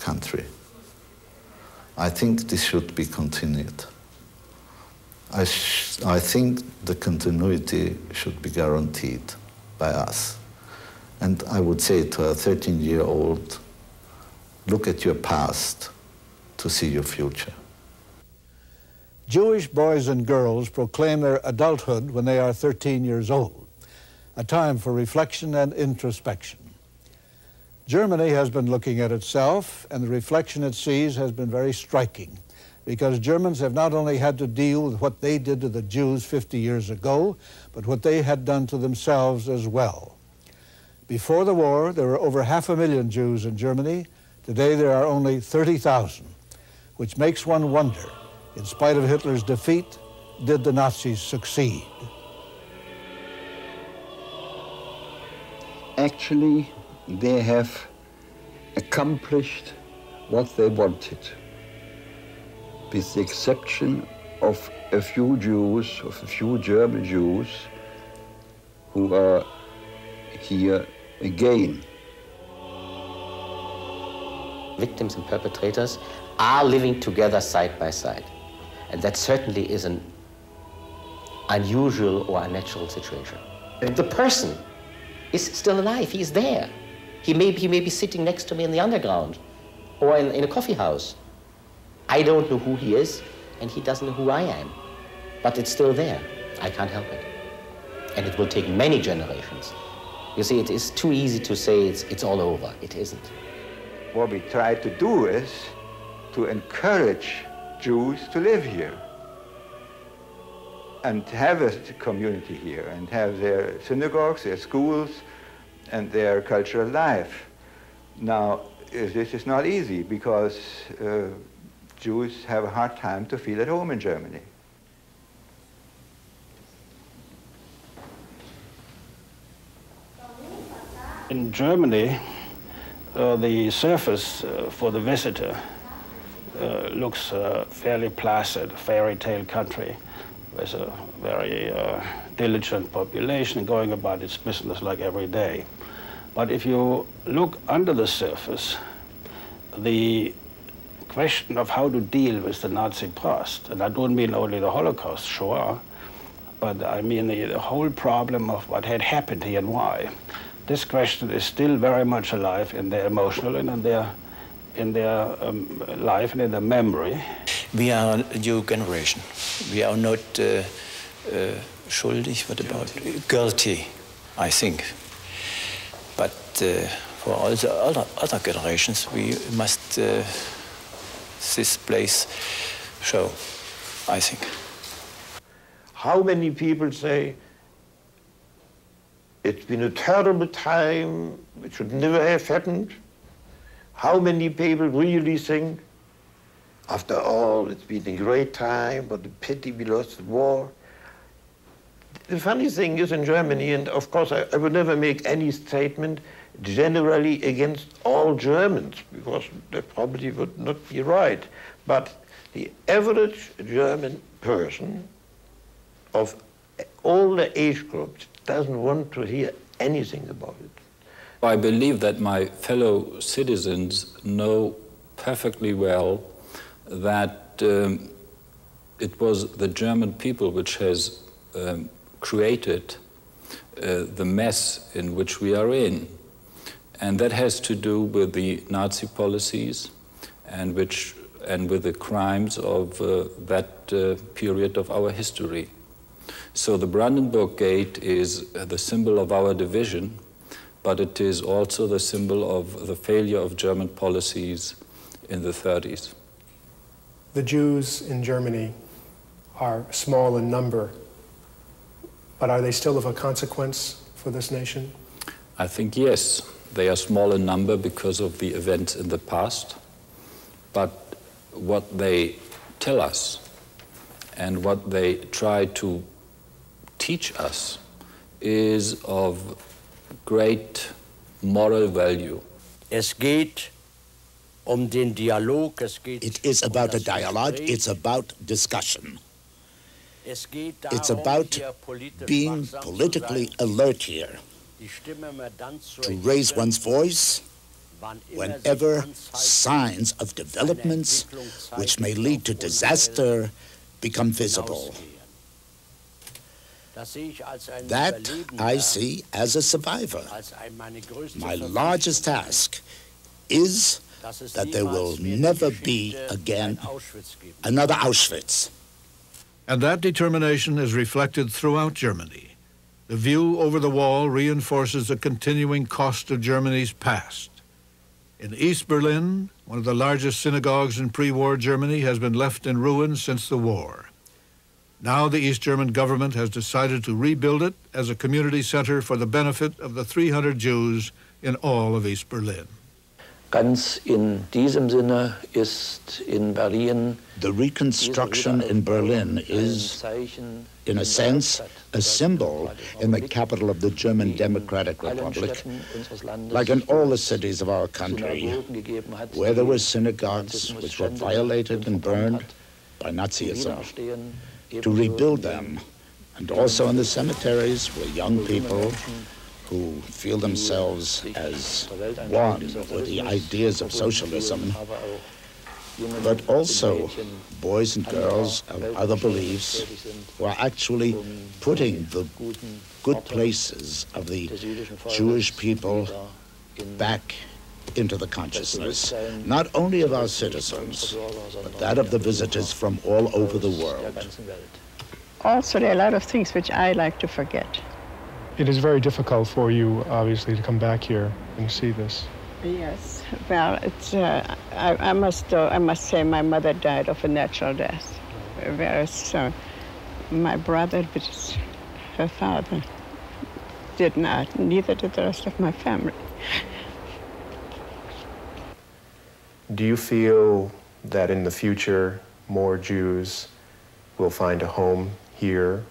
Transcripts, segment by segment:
country. I think this should be continued. I think the continuity should be guaranteed by us. And I would say to a 13-year-old, look at your past to see your future. Jewish boys and girls proclaim their adulthood when they are 13 years old, a time for reflection and introspection. Germany has been looking at itself, and the reflection it sees has been very striking, because Germans have not only had to deal with what they did to the Jews 50 years ago, but what they had done to themselves as well. Before the war, there were over 500,000 Jews in Germany. Today, there are only 30,000, which makes one wonder, in spite of Hitler's defeat, did the Nazis succeed? Actually, they have accomplished what they wanted, with the exception of a few Jews, of a few German Jews, who are here again. Victims and perpetrators are living together side by side. And that certainly is an unusual or unnatural situation. The person is still alive, he is there. He may be sitting next to me in the underground or in a coffee house. I don't know who he is, and he doesn't know who I am. But it's still there. I can't help it. And it will take many generations. You see, it is too easy to say it's all over. It isn't. What we try to do is to encourage Jews to live here and have a community here and have their synagogues, their schools, and their cultural life. Now, this is not easy because Jews have a hard time to feel at home in Germany. In Germany, the surface for the visitor looks fairly placid, fairy tale country with a very diligent population going about its business like every day. But if you look under the surface, the question of how to deal with the Nazi past, and I don't mean only the Holocaust, Shoah, but I mean the whole problem of what had happened here and why. This question is still very much alive in their emotional and in their life and in their memory. We are a new generation. We are not schuldig, what about? Guilty, I think. But for all the other generations, we must this place show, I think. How many people say, it's been a terrible time, it should never have happened? How many people really think, after all, it's been a great time, but a pity we lost the war? The funny thing is in Germany, and of course I would never make any statement generally against all Germans, because that probably would not be right. But the average German person of all the age groups doesn't want to hear anything about it. I believe that my fellow citizens know perfectly well that it was the German people which has created the mess in which we are in. And that has to do with the Nazi policies and with the crimes of that period of our history. So the Brandenburg Gate is the symbol of our division, but it is also the symbol of the failure of German policies in the 30s. The Jews in Germany are small in number, but are they still of a consequence for this nation? I think yes. They are small in number because of the events in the past, but what they tell us and what they try to teach us is of great moral value. It is about a dialogue, it's about discussion. It's about being politically alert here, to raise one's voice whenever signs of developments which may lead to disaster become visible. That I see as a survivor. My largest task is that there will never be again another Auschwitz. And that determination is reflected throughout Germany. The view over the wall reinforces the continuing cost of Germany's past. In East Berlin, one of the largest synagogues in pre-war Germany has been left in ruins since the war. Now the East German government has decided to rebuild it as a community center for the benefit of the 300 Jews in all of East Berlin. Ganz in diesem Sinne ist in Berlin. The reconstruction in Berlin is, in a sense, a symbol in the capital of the German Democratic Republic, like in all the cities of our country, where there were synagogues which were violated and burned by Nazism, to rebuild them, and also in the cemeteries where young people who feel themselves as one with the ideas of socialism, but also boys and girls of other beliefs who are actually putting the good places of the Jewish people back into the consciousness, not only of our citizens, but that of the visitors from all over the world. Also, there are a lot of things which I like to forget. It is very difficult for you, obviously, to come back here and see this. Yes, well, it's, I must say my mother died of a natural death, whereas my brother, which her father, did not, neither did the rest of my family. Do you feel that in the future more Jews will find a home here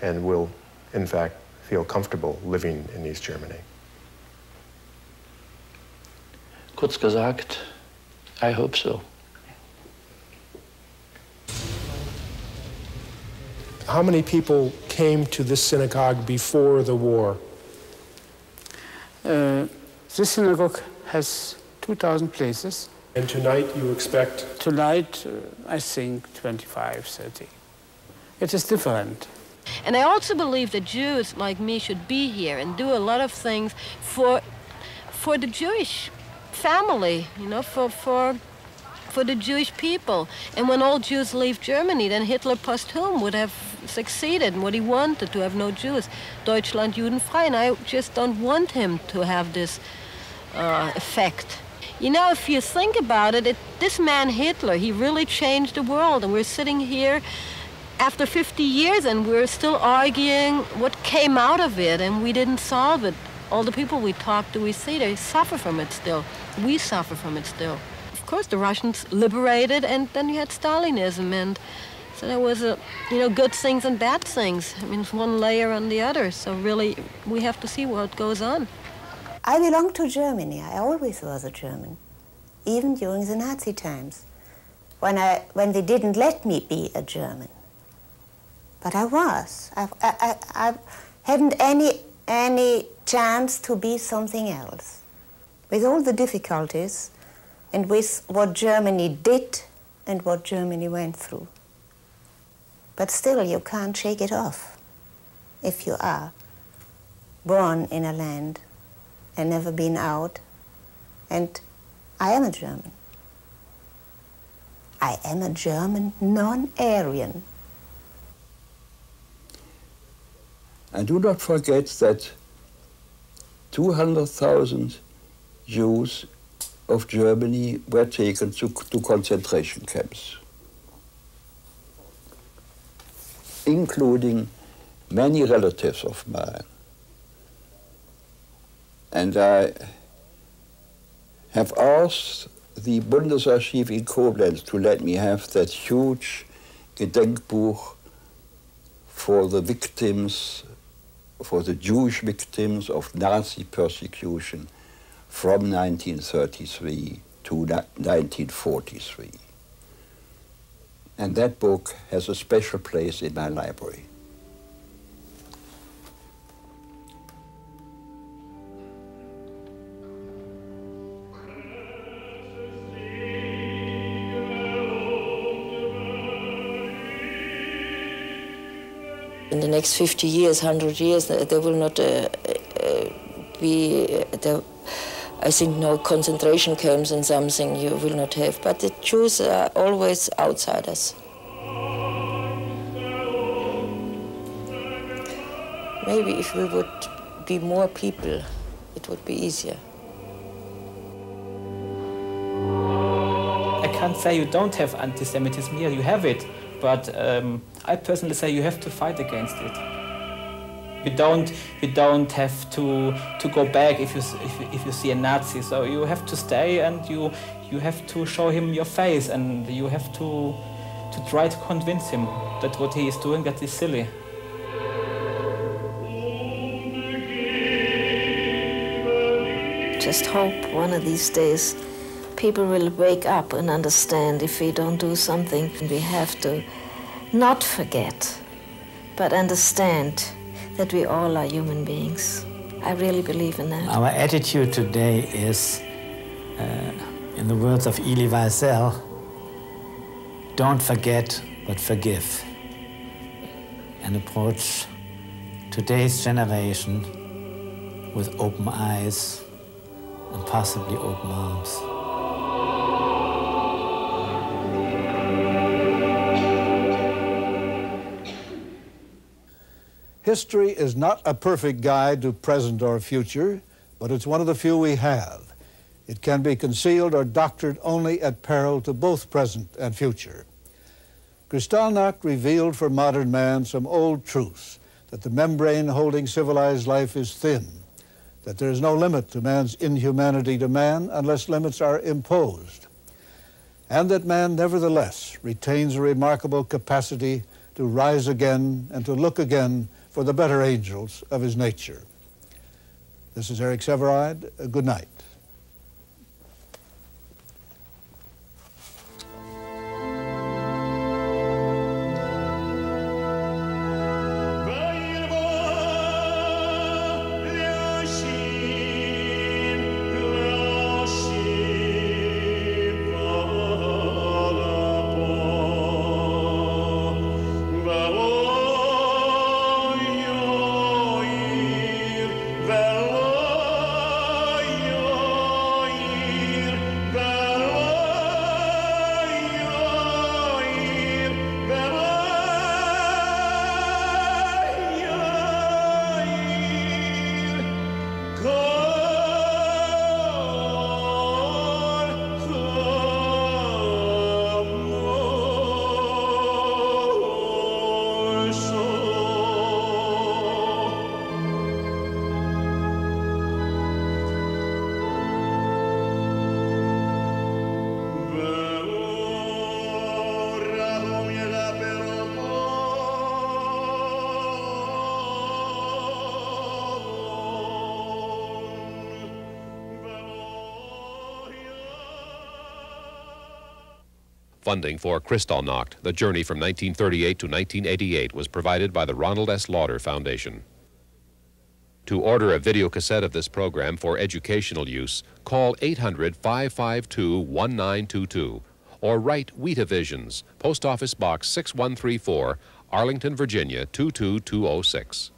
and will, in fact, feel comfortable living in East Germany? Kurz gesagt, I hope so. How many people came to this synagogue before the war? This synagogue has 2,000 places. And tonight you expect? Tonight, I think 25, 30. It is different. And I also believe that Jews like me should be here and do a lot of things for the Jewish family, you know, for the Jewish people. And when all Jews leave Germany, then Hitler posthum would have succeeded in what he wanted, to have no Jews. Deutschland judenfrei. And I just don't want him to have this effect. You know, if you think about it, this man Hitler, he really changed the world. And we're sitting here after 50 years and we're still arguing what came out of it, and we didn't solve it. All the people we talk to, we see they suffer from it still. We suffer from it still. Of course, the Russians liberated, and then you had Stalinism, and so there was good things and bad things. I mean, it's one layer on the other, so really we have to see what goes on. I belong to Germany. I always was a German, even during the Nazi times, when they didn't let me be a German. But I was. I hadn't any chance to be something else. With all the difficulties and with what Germany did and what Germany went through. But still, you can't shake it off if you are born in a land and never been out. And I am a German. I am a German non-Aryan. And do not forget that 200,000 Jews of Germany were taken to concentration camps, including many relatives of mine. And I have asked the Bundesarchiv in Koblenz to let me have that huge Gedenkbuch for the victims, for the Jewish victims of Nazi persecution from 1933 to 1943. And that book has a special place in my library. In the next 50 years, 100 years, there will not be, I think, no concentration camps and something you will not have. But the Jews are always outsiders. Maybe if we would be more people, it would be easier. I can't say you don't have anti-Semitism here, you have it. But I personally say you have to fight against it. You don't have to go back if you see a Nazi. So you have to stay and you have to show him your face, and you have to try to convince him that what he is doing, that is silly. Just hope one of these days people will wake up and understand if we don't do something, we have to not forget, but understand that we all are human beings. I really believe in that. Our attitude today is, in the words of Elie Wiesel, don't forget, but forgive. And approach today's generation with open eyes and possibly open arms. History is not a perfect guide to present or future, but it's one of the few we have. It can be concealed or doctored only at peril to both present and future. Kristallnacht revealed for modern man some old truths, that the membrane holding civilized life is thin, that there is no limit to man's inhumanity to man unless limits are imposed, and that man nevertheless retains a remarkable capacity to rise again and to look again for the better angels of his nature. This is Eric Severide. Good night. Funding for Kristallnacht, The Journey from 1938 to 1988 was provided by the Ronald S. Lauder Foundation. To order a videocassette of this program for educational use, call 800-552-1922 or write Wheata Visions, Post Office Box 6134, Arlington, Virginia 22206.